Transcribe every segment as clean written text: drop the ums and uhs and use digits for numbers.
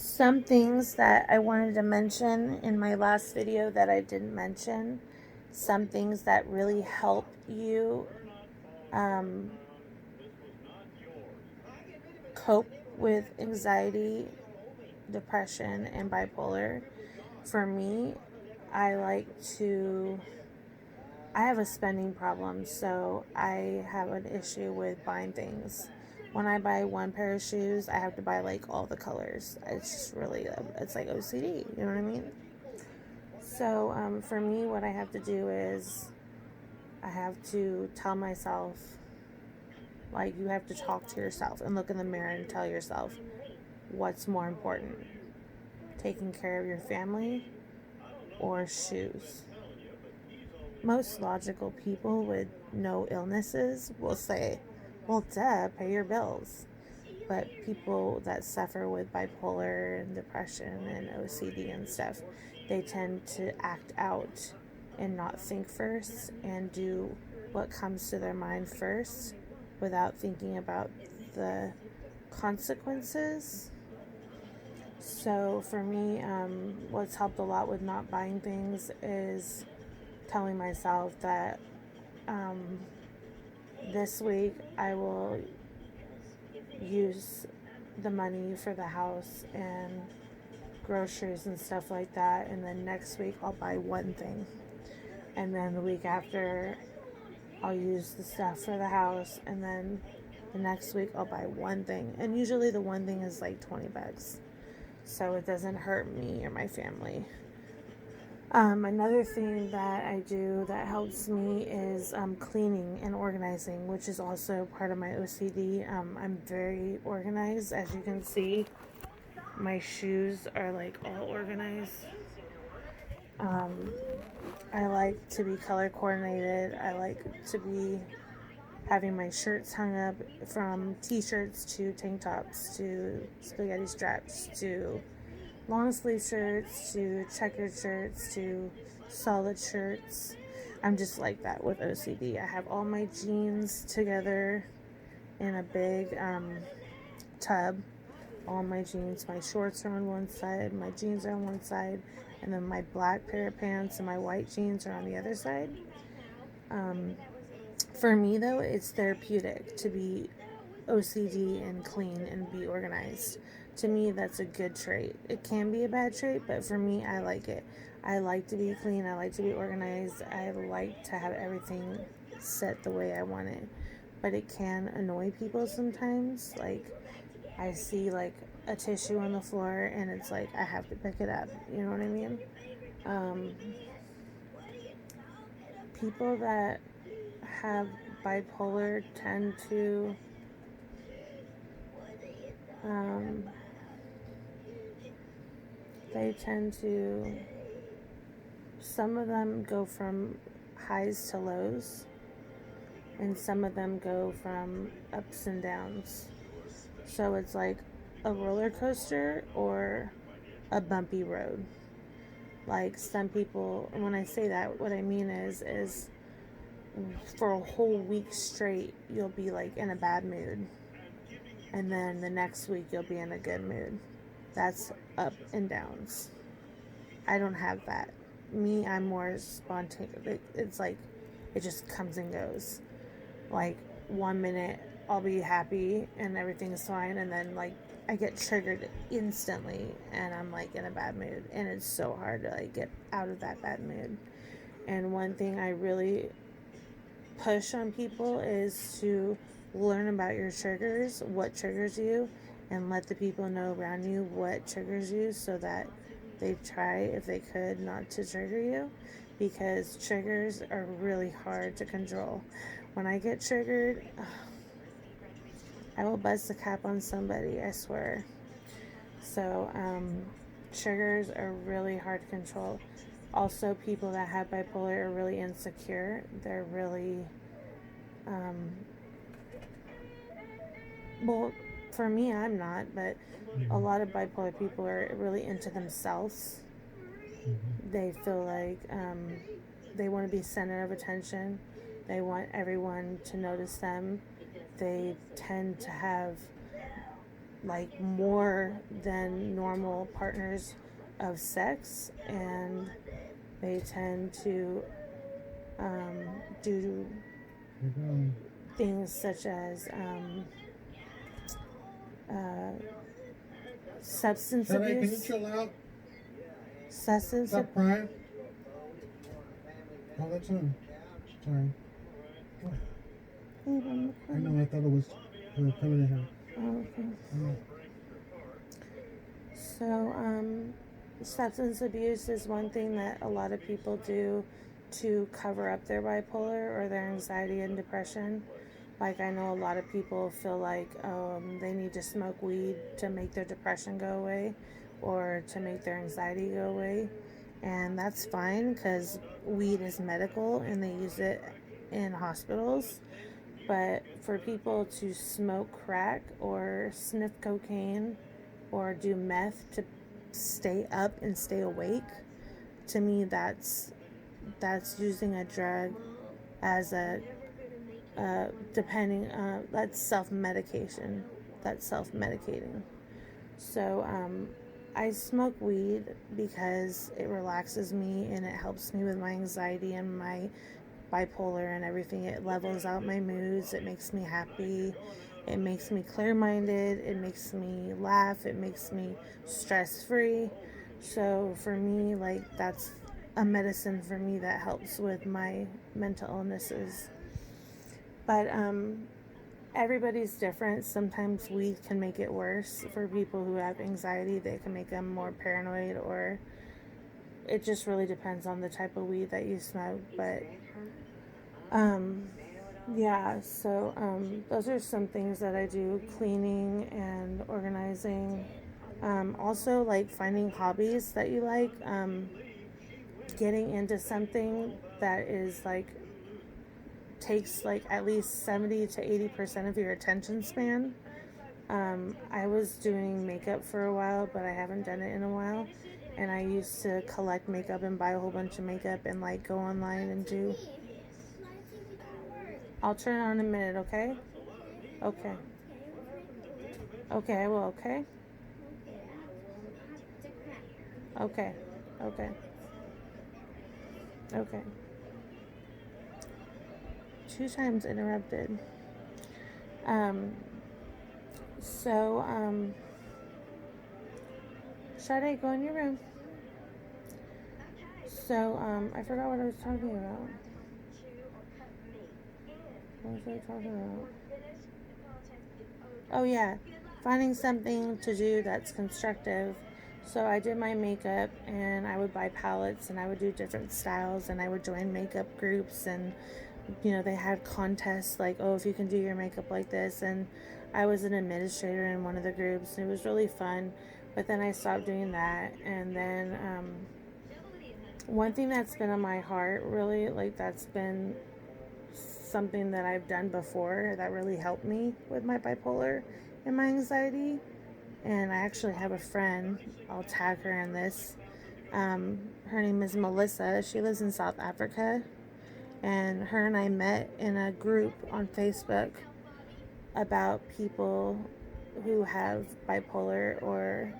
Some things that I wanted to mention in my last video that I didn't mention, some things that really help you um, cope with anxiety, depression, and bipolar. For me, I like to, I have a spending problem, so I have an issue with buying things. When I buy one pair of shoes, I have to buy like all the colors. It's just really, it's like OCD, you know what I mean? So for me, what I have to do is I have to tell myself, like, you have to talk to yourself and look in the mirror and tell yourself what's more important, taking care of your family or shoes. Most logical people with no illnesses will say, well, duh, pay your bills. But people that suffer with bipolar and depression and OCD and stuff, they tend to act out and not think first and do what comes to their mind first without thinking about the consequences. So for me, what's helped a lot with not buying things is telling myself that um, this week I will use the money for the house and groceries and stuff like that, and then next week I'll buy one thing, and then the week after I'll use the stuff for the house, and then the next week I'll buy one thing, and usually the one thing is like $20, so it doesn't hurt me or my family. Another thing that I do that helps me is cleaning and organizing, which is also part of my OCD. I'm very organized, as you can see. My shoes are like all organized. Um, I like to be color coordinated. I like to be having my shirts hung up, from t-shirts to tank tops to spaghetti straps to long sleeve shirts to checkered shirts to solid shirts. I'm just like that with OCD. I have all my jeans together in a big tub. All my jeans, my shorts are on one side, my jeans are on one side, and then my black pair of pants and my white jeans are on the other side. Um, for me, though, it's therapeutic to be OCD and clean and be organized. To me, that's a good trait. It can be a bad trait, but for me, I like it. I like to be clean. I like to be organized. I like to have everything set the way I want it. But it can annoy people sometimes. Like, I see like a tissue on the floor and it's like I have to pick it up. You know what I mean? Um, People that have bipolar tend to um, they tend to, some of them go from highs to lows, and some of them go from ups and downs. So it's like a roller coaster or a bumpy road. Like, some people, when I say that, what I mean is for a whole week straight you'll be like in a bad mood, and then the next week you'll be in a good mood. That's up and downs. I don't have that. Me, I'm more spontaneous. It's like it just comes and goes. Like, 1 minute I'll be happy and everything's fine, and then like I get triggered instantly and I'm like in a bad mood, and it's so hard to like get out of that bad mood. And one thing I really push on people is to learn about your triggers, what triggers you, and let the people know around you what triggers you, so that they try, if they could, not to trigger you, because triggers are really hard to control. When I get triggered, I will bust a cap on somebody, I swear. So, triggers are really hard to control. Also, people that have bipolar are really insecure. They're really, um, well, for me, I'm not, but a Mm-hmm. lot of bipolar people are really into themselves. Mm-hmm. They feel like they want to be center of attention. They want everyone to notice them. They tend to have like more than normal partners of sex, and they tend to do things such as uh, substance Shade, can you abuse. chill out? Substance Stop crying. Oh, that's on. Sorry. I know, I thought it was her coming in here. Oh, okay. Oh. So, substance abuse is one thing that a lot of people do to cover up their bipolar or their anxiety and depression. Like, I know a lot of people feel like they need to smoke weed to make their depression go away or to make their anxiety go away. And that's fine because weed is medical and they use it in hospitals. But for people to smoke crack or sniff cocaine or do meth to stay up and stay awake, to me that's using a drug as a depending that's self-medication, that's self-medicating. So I smoke weed because it relaxes me and it helps me with my anxiety and my bipolar and everything. It levels out my moods, it makes me happy, it makes me clear minded, it makes me laugh, it makes me stress free. So for me, like, that's a medicine for me that helps with my mental illnesses. But everybody's different. Sometimes weed can make it worse for people who have anxiety. They can make them more paranoid, or it just really depends on the type of weed that you smoke. But um, yeah, so those are some things that I do: cleaning and organizing. Also, like finding hobbies that you like, getting into something that is like takes like at least 70 to 80% of your attention span. I was doing makeup for a while, but I haven't done it in a while. And I used to collect makeup and buy a whole bunch of makeup and like go online and do. I'll turn it on in a minute, okay? Okay. Okay, I will, okay? Okay. Okay. Okay. 2 times interrupted. Um, so, Sade, go in your room. So, I forgot what I was talking about. What was I talking about? Oh, yeah. Finding something to do that's constructive. So I did my makeup and I would buy palettes and I would do different styles and I would join makeup groups, and they had contests like, oh, if you can do your makeup like this. And I was an administrator in one of the groups and it was really fun. But then I stopped doing that. And then one thing that's been on my heart, really, like, that's been something that I've done before that really helped me with my bipolar and my anxiety. And I actually have a friend, I'll tag her in this. Her name is Melissa. She lives in South Africa. And her and I met in a group on Facebook about people who have bipolar or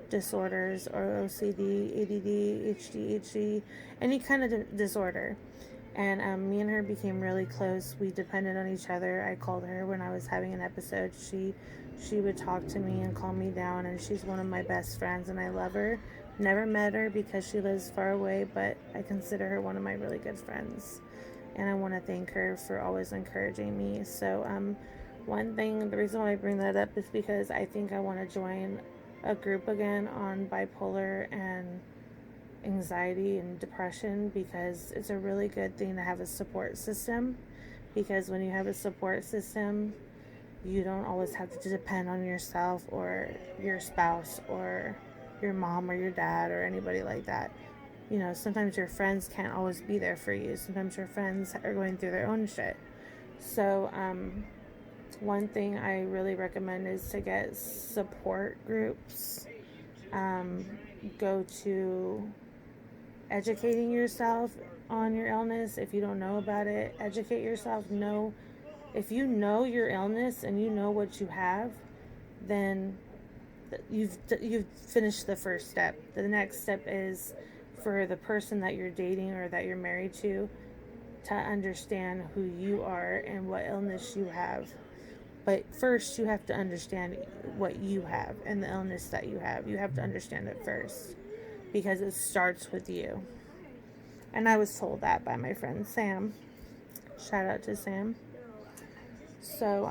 disorders or OCD, ADD, ADHD, any kind of disorder. And me and her became really close. We depended on each other. I called her when I was having an episode. She would talk to me and calm me down, and she's one of my best friends, and I love her. Never met her because she lives far away, but I consider her one of my really good friends. And I want to thank her for always encouraging me. So, one thing, the reason why I bring that up is because I think I want to join a group again on bipolar and anxiety and depression, because it's a really good thing to have a support system. Because when you have a support system, you don't always have to depend on yourself or your spouse or your mom or your dad or anybody like that. Sometimes your friends can't always be there for you. Sometimes your friends are going through their own shit. So, one thing I really recommend is to get support groups. Go to educating yourself on your illness. If you don't know about it, educate yourself. Know if you know your illness and you know what you have, then you've finished the first step. The next step is for the person that you're dating or that you're married to understand who you are and what illness you have. But first, you have to understand what you have and the illness that you have. You have to understand it first because it starts with you. And I was told that by my friend Sam. Shout out to Sam. So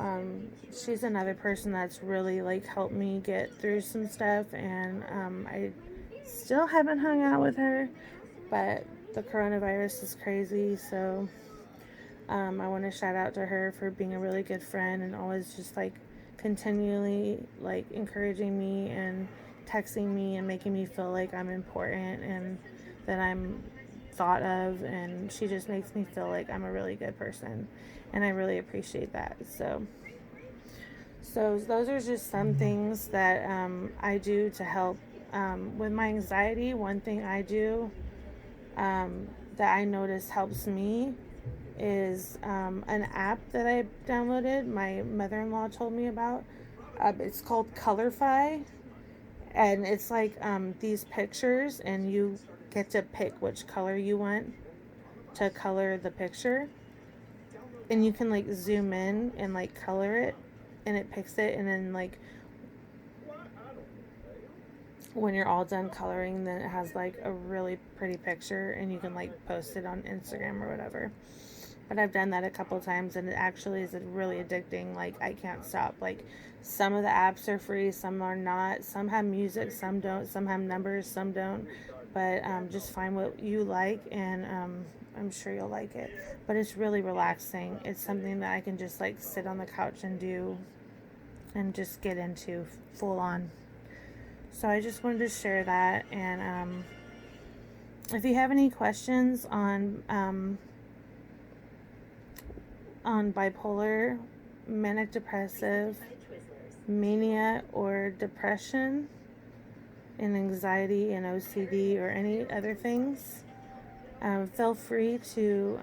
she's another person that's really like helped me get through some stuff, and I still haven't hung out with her, but the coronavirus is crazy. So I want to shout out to her for being a really good friend and always just like continually like encouraging me and texting me and making me feel like I'm important and that I'm thought of, and she just makes me feel like I'm a really good person, and I really appreciate that. So those are just some things that I do to help with my anxiety. One thing I do that I notice helps me is an app that I downloaded. My mother-in-law told me about. It's called Colorfy, and it's like these pictures, and you get to pick which color you want to color the picture, and you can like zoom in and like color it, and it picks it, and then like when you're all done coloring, then it has like a really pretty picture, and you can like post it on Instagram or whatever. But I've done that a couple times, and it actually is really addicting. Like, I can't stop. Like, some of the apps are free, some are not. Some have music, some don't. Some have numbers, some don't. But just find what you like, and I'm sure you'll like it. But it's really relaxing. It's something that I can just like sit on the couch and do and just get into full on. So I just wanted to share that. And if you have any questions on bipolar, manic depressive, mania, or depression, and anxiety and OCD, or any other things, feel free to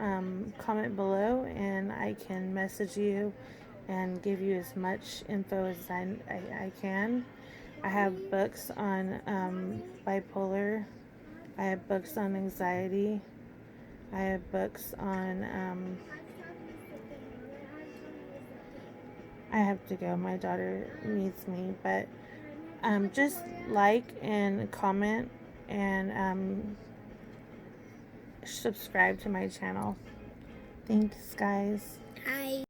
comment below, and I can message you and give you as much info as I can. I have books on bipolar. I have books on anxiety. I have books on I have to go. My daughter needs me. But just like and comment and subscribe to my channel. Thanks, guys. Hi.